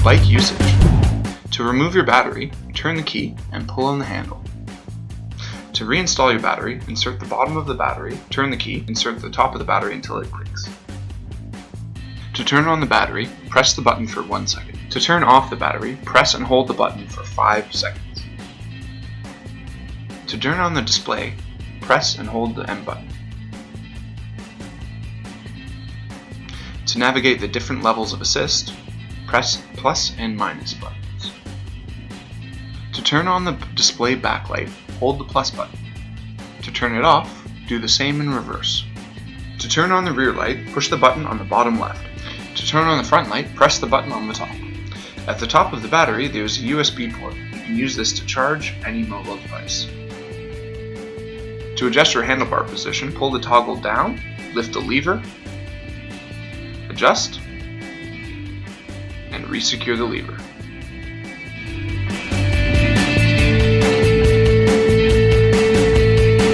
Bike usage. To remove your battery, turn the key and pull on the handle. To reinstall your battery, insert the bottom of the battery, turn the key, insert the top of the battery until it clicks. To turn on the battery, press the button for 1 second. To turn off the battery, press and hold the button for 5 seconds. To turn on the display, press and hold the M button. To navigate the different levels of assist, press plus and minus buttons. To turn on the display backlight, hold the plus button. To turn it off, do the same in reverse. To turn on the rear light, push the button on the bottom left. To turn on the front light, press the button on the top. At the top of the battery, there is a USB port. You can use this to charge any mobile device. To adjust your handlebar position, pull the toggle down, lift the lever, adjust, and resecure the lever.